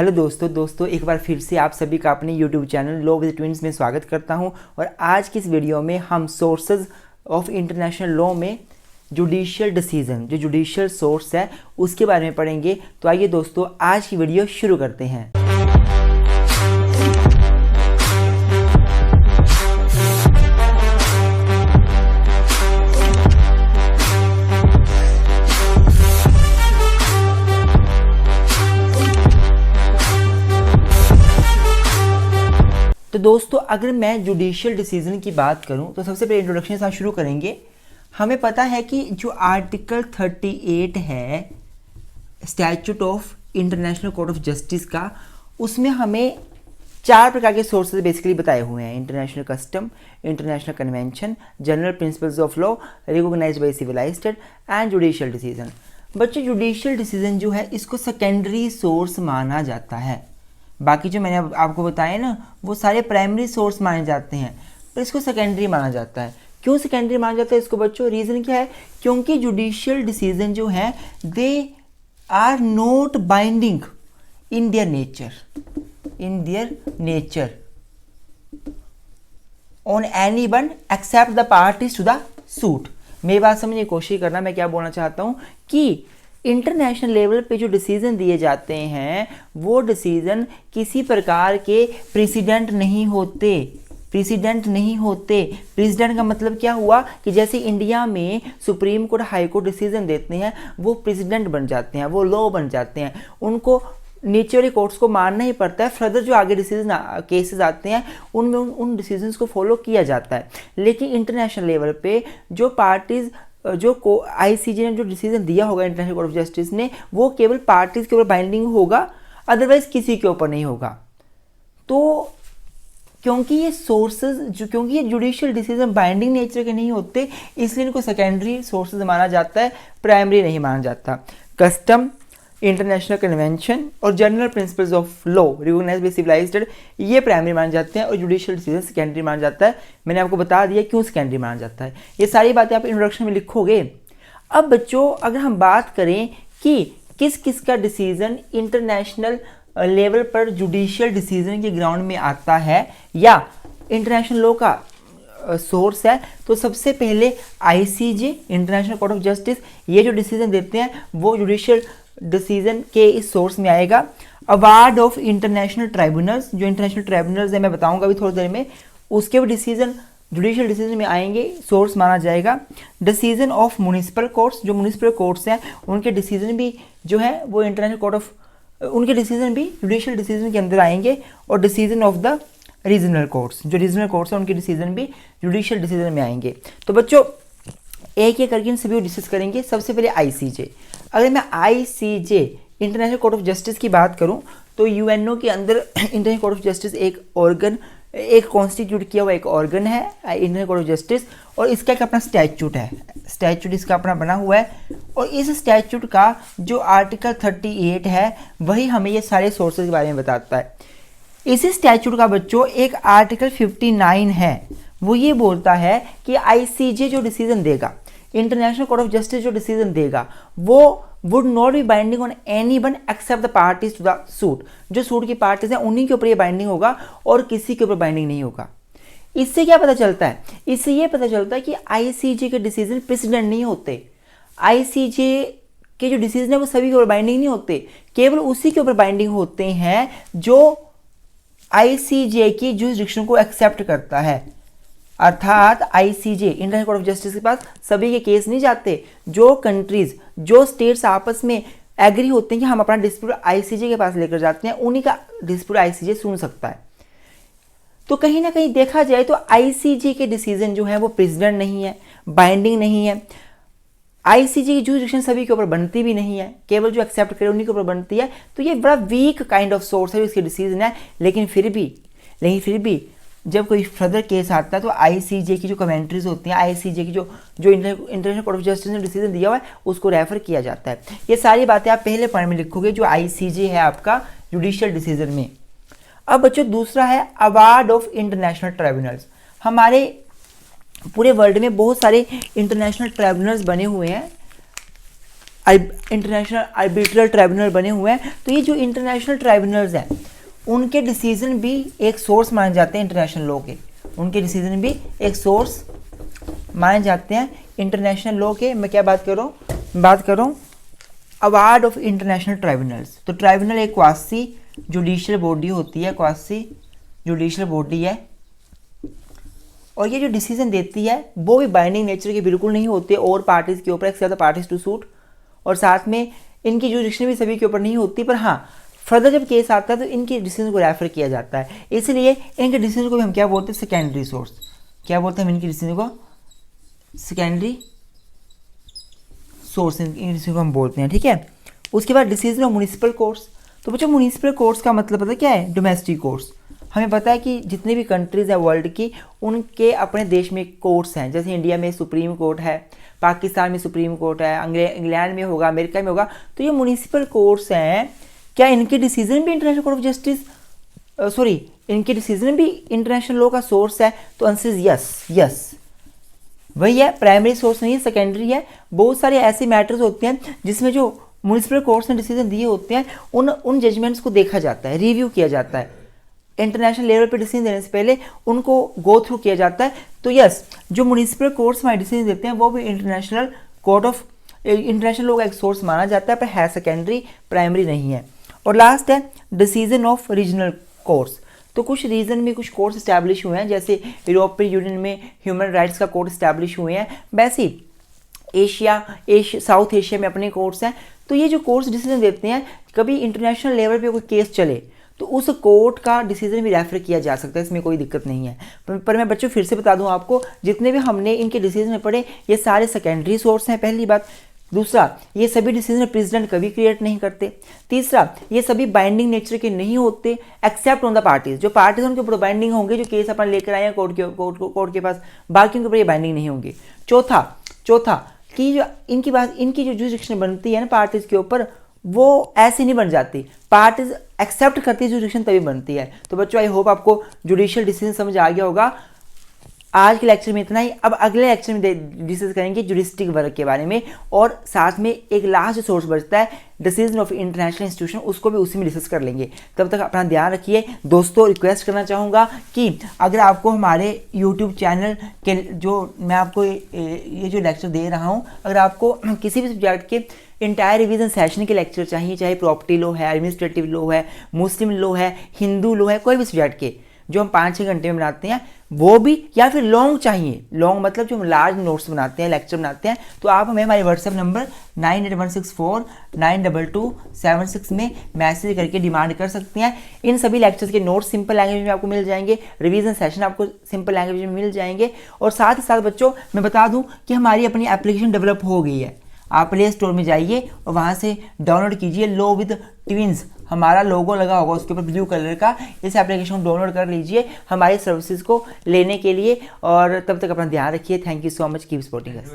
Hello दोस्तों एक बार फिर से आप सभी का अपने YouTube channel law with twins में स्वागत करता हूं। और आज की इस वीडियो में हम सोर्सेज ऑफ इंटरनेशनल लॉ में जुडिशियल डिसीजन, जो जुडिशियल सोर्स है उसके बारे में पढ़ेंगे। तो आइए दोस्तों आज की वीडियो शुरू करते हैं। तो दोस्तों अगर मैं जुडिशियल डिसीजन की बात करूं तो सबसे पहले इंट्रोडक्शन के साथ शुरू करेंगे। हमें पता है कि जो आर्टिकल 38 है statute of international court of justice का, उसमें हमें 4 प्रकार के सोर्सेज बेसिकली बताए हुए हैं। International custom, international convention, general principles of law recognised by civilised state and judicial decision. बच्चों जुडिशियल डिसीजन जो है इसको सेकेंडरी सोर्स माना जाता है। बाकी जो मैंने आपको बताया ना वो सारे प्राइमरी सोर्स माने जाते हैं, पर इसको सेकेंडरी माना जाता है। क्यों सेकेंडरी माना जाता है इसको बच्चों? रीज़न क्या है? क्योंकि जुडिशियल डिसीजन जो है they are not binding in their nature on any one except the parties to the suit. मेरी बात समझने की कोशिश करना, मैं क्या बोलना चाहता हूँ कि इंटरनेशनल लेवल पे जो डिसीजन दिए जाते हैं वो डिसीजन किसी प्रकार के प्रेसिडेंट नहीं होते। प्रेसिडेंट का मतलब क्या हुआ कि जैसे इंडिया में supreme court, high court decision देते हैं, वो प्रेसिडेंट बन जाते हैं, वो लॉ बन जाते हैं, उनको नीचे वाले कोर्ट्स को मानना ही पड़ता है। फर्दर जो आगे डिसीजन केसेस आते हैं उनमें उन डिसीजंस को फॉलो किया जाता है। लेकिन इंटरनेशनल लेवल पे जो पार्टीज जो आईसीजे ने जो डिसीजन दिया होगा इंटरनेशनल कोर्ट ऑफ जस्टिस ने, वो केवल पार्टीज के ऊपर बाइंडिंग होगा, अदरवाइज किसी के ऊपर नहीं होगा। तो क्योंकि ये जुडिशियल डिसीजन बाइंडिंग नेचर के नहीं होते, इसलिए इनको सेकेंडरी सोर्सेज माना जाता है, प्राइमरी नहीं माना जाता। कस्टम, इंटरनेशनल कन्वेंशन और general principles of law recognised by civilised state, ये प्राइमरी माने जाते हैं और जुडिशियल डिसीजन सेकेंडरी माना जाता है। मैंने आपको बता दिया क्यों सेकेंडरी माना जाता है। ये सारी बातें आप इंट्रोडक्शन में लिखोगे। अब बच्चों अगर हम बात करें कि किस किस का डिसीजन इंटरनेशनल लेवल पर जुडिशियल डिसीजन के ग्राउंड में आता है या इंटरनेशनल लॉ का सोर्स है, तो सबसे पहले ICJ international court of justice, ये जो डिसीजन देते हैं वो जुडिशियल डिसीजन के इस सोर्स में आएगा। अवार्ड ऑफ इंटरनेशनल ट्राइब्यूनल्स, जो इंटरनेशनल ट्राइब्यूनल्स है मैं बताऊंगा अभी थोड़ी देर में, उसके भी डिसीजन जुडिशियल डिसीजन में आएंगे, सोर्स माना जाएगा। डिसीजन ऑफ म्युनिसिपल कोर्ट्स, जो म्युनिसिपल कोर्ट्स हैं उनके डिसीजन भी जो है वो इंटरनेशनल कोर्ट ऑफ, उनके डिसीजन भी जुडिशियल डिसीजन के अंदर आएंगे। और decision of the regional courts, जो रीजनल कोर्ट्स हैं उनके डिसीजन भी जुडिशियल डिसीजन में आएंगे। तो बच्चों एक एक करके इन सभी को डिस्कस करेंगे। सबसे पहले आईसीजे। अगर मैं ICJ international court of justice की बात करूं तो यूएनओ के अंदर इंटरनेशनल कोर्ट ऑफ जस्टिस एक कॉन्स्टिट्यूट किया हुआ एक ऑर्गन है इंटरनेशनल कोर्ट ऑफ जस्टिस, और इसका एक अपना स्टैट्यूट है, स्टैट्यूट इसका अपना बना हुआ है। और इस स्टैट्यूट का जो आर्टिकल 38 है वही हमें ये सारे सोर्सेज के बारे में बताता है। इसी स्टैट्यूट का बच्चों एक आर्टिकल 59 है, वो ये बोलता है कि आईसीजे जो डिसीजन देगा, इंटरनेशनल कोर्ट ऑफ जस्टिस जो डिसीजन देगा, वो would not be binding on any one except the parties to the suit. जो सूट की पार्टीज हैं उन्हीं के ऊपर ये बाइंडिंग होगा और किसी के ऊपर बाइंडिंग नहीं होगा। इससे क्या पता चलता है? इससे ये पता चलता है कि आईसीजे के डिसीजन प्रेसिडेंट नहीं होते। आईसीजे के जो डिसीजन है वो सभी के ऊपर बाइंडिंग नहीं होते, केवल उसी के ऊपर बाइंडिंग होते हैं जो आईसीजे की जुरिसडिक्शन को एक्सेप्ट करता है। अर्थात ICJ international court of justice के पास सभी के केस नहीं जाते। जो कंट्रीज, जो स्टेट्स आपस में एग्री होते हैं कि हम अपना डिस्प्यूट आईसीजे के पास लेकर जाते हैं, उन्हीं का डिस्प्यूट आईसीजे सुन सकता है। तो कहीं ना कहीं देखा जाए तो आईसीजे के डिसीजन जो है वो प्रेसिडेंट नहीं है, बाइंडिंग नहीं है। आईसीजे की जुरिसडिक्शन सभी के ऊपर बनती भी नहीं है, केवल जो एक्सेप्ट करे उन्हीं के ऊपर बनती है। तो ये बड़ा वीक काइंड ऑफ सोर्स है इसके डिसीजन है। लेकिन फिर भी जब कोई फर्दर केस आता है तो आईसीजे की जो कमेंट्रीज होती हैं, आईसीजे की जो इंटरनेशनल कोर्ट ऑफ जस्टिस ने डिसीजन दिया हुआ है उसको रेफर किया जाता है। ये सारी बातें आप पहले पॉइंट में लिखोगे जो आईसीजे है आपका जुडिशियल डिसीजन में। अब बच्चों दूसरा है अवार्ड ऑफ इंटरनेशनल ट्राइब्यूनल्स। हमारे पूरे वर्ल्ड में बहुत सारे इंटरनेशनल ट्राइब्यूनल्स बने हुए हैं इंटरनेशनल आर्बिट्रल ट्राइब्यूनल बने हुए हैं। तो ये जो इंटरनेशनल ट्राइब्यूनल्स हैं उनके डिसीजन भी एक सोर्स माने जाते हैं इंटरनेशनल लॉ के, उनके डिसीजन भी एक सोर्स माने जाते हैं इंटरनेशनल लॉ के। मैं क्या बात कर रहा हूँ अवार्ड ऑफ इंटरनेशनल ट्राइब्यूनल्स। तो ट्राइब्यूनल एक क्वासी जुडिशियल बॉडी होती है, क्वासी जुडिशियल बॉडी है, और ये जो डिसीजन देती है वो भी बाइंडिंग नेचर के बिल्कुल नहीं होते और पार्टीज के ऊपर, except the parties to suit, और साथ में इनकी जुडिक्शन भी सभी के ऊपर नहीं होती, पर हाँ फर्दर जब केस आता है तो इनके डिसीजन को रेफर किया जाता है। इसलिए इनके डिसीजन को भी हम क्या बोलते हैं, सेकेंडरी सोर्स। क्या बोलते हैं हम इनके डिसीजन को, सेकेंडरी सोर्स, इन डिसीजन को हम बोलते हैं, ठीक है। उसके बाद डिसीजन ऑफ म्यूनिसिपल कोर्ट्स। तो बच्चों म्यूनिसिपल कोर्ट्स का मतलब पता क्या है, डोमेस्टिक कोर्ट्स। हमें पता है कि जितने भी कंट्रीज़ हैं वर्ल्ड की, उनके अपने देश में कोर्ट्स हैं। जैसे इंडिया में सुप्रीम कोर्ट है, पाकिस्तान में सुप्रीम कोर्ट है, इंग्लैंड में होगा, अमेरिका में होगा। तो ये म्यूनिसिपल कोर्ट्स हैं, क्या इनके डिसीजन भी international court of justice, sorry इनके डिसीजन भी इंटरनेशनल लॉ का सोर्स है? तो आंसर यस वही है, प्राइमरी सोर्स नहीं है, सेकेंडरी है। बहुत सारे ऐसे मैटर्स होते हैं जिसमें जो म्यूनिसिपल कोर्ट्स ने डिसीजन दिए होते हैं उन जजमेंट्स को देखा जाता है, रिव्यू किया जाता है, इंटरनेशनल लेवल पे डिसीजन देने से पहले उनको गो थ्रू किया जाता है। तो यस, जो म्यूनिसिपल कोर्ट्स में डिसीजन देते हैं वो भी इंटरनेशनल लॉ का एक सोर्स माना जाता है, पर है सेकेंडरी, प्राइमरी नहीं है। और लास्ट है डिसीजन ऑफ रीजनल कोर्ट्स। तो कुछ रीजन में कुछ कोर्ट्स इस्टेब्लिश हुए हैं, जैसे यूरोपियन यूनियन में ह्यूमन राइट्स का कोर्ट इस्टेब्लिश हुए हैं, वैसे साउथ एशिया में अपने कोर्ट्स हैं। तो ये जो कोर्ट्स डिसीजन देते हैं, कभी इंटरनेशनल लेवल पे कोई केस चले तो उस कोर्ट का डिसीजन भी रेफर किया जा सकता है, इसमें कोई दिक्कत नहीं है। पर मैं बच्चों फिर से बता दूं आपको, जितने भी हमने इनके डिसीजन में पढ़े ये सारे सेकेंडरी सोर्स हैं, पहली बात। दूसरा, ये सभी डिसीजन प्रेसिडेंट कभी क्रिएट नहीं करते। तीसरा, ये सभी बाइंडिंग नेचर के नहीं होते एक्सेप्ट ऑन द पार्टीज। जो पार्टीज उनके ऊपर बाइंडिंग होंगे, जो केस अपन लेकर आए हैं कोर्ट के पास, बाकी के ऊपर ये बाइंडिंग नहीं होंगे। चौथा कि जो इनकी जो जुरिडिक्शन बनती है ना पार्टीज के ऊपर, वो ऐसे नहीं बन जाती, पार्टीज एक्सेप्ट करती है जुरिडिक्शन तभी बनती है। तो बच्चों आई होप आपको जुडिशियल डिसीजन समझ आ गया होगा। आज के लेक्चर में इतना ही। अब अगले लेक्चर में डिस्कस करेंगे जुडिस्टिक वर्क के बारे में, और साथ में एक लास्ट सोर्स बचता है डिसीजन ऑफ इंटरनेशनल इंस्टीट्यूशन, उसको भी उसी में डिस्कस कर लेंगे। तब तक अपना ध्यान रखिए दोस्तों। रिक्वेस्ट करना चाहूँगा कि अगर आपको हमारे यूट्यूब चैनल के जो मैं आपको ये जो लेक्चर दे रहा हूँ, अगर आपको किसी भी सब्जेक्ट के इंटायर रिवीजन सेशन के लेक्चर चाहिए, चाहे प्रॉपर्टी लॉ है, एडमिनिस्ट्रेटिव लॉ है, मुस्लिम लॉ है, हिंदू लॉ है, कोई भी सब्जेक्ट के जो हम 5-6 घंटे में बनाते हैं वो भी, या फिर लॉन्ग चाहिए, लॉन्ग मतलब जो हम लार्ज नोट्स बनाते हैं, लेक्चर बनाते हैं, तो आप हमें हमारे व्हाट्सएप नंबर 9816492276 में मैसेज करके डिमांड कर सकते हैं। इन सभी लेक्चर्स के नोट्स सिंपल लैंग्वेज में आपको मिल जाएंगे, रिवीजन सेशन आपको सिंपल लैंग्वेज में मिल जाएंगे। और साथ ही साथ बच्चों मैं बता दूं कि हमारी अपनी एप्लीकेशन डेवलप हो गई है। आप प्ले स्टोर में जाइए और वहाँ से डाउनलोड कीजिए लॉ विद ट्विंस, हमारा लोगो लगा होगा उसके ऊपर ब्लू कलर का। इस एप्लीकेशन को डाउनलोड कर लीजिए हमारी सर्विसेज को लेने के लिए। और तब तक अपना ध्यान रखिए। Thank you so much, keep supporting us.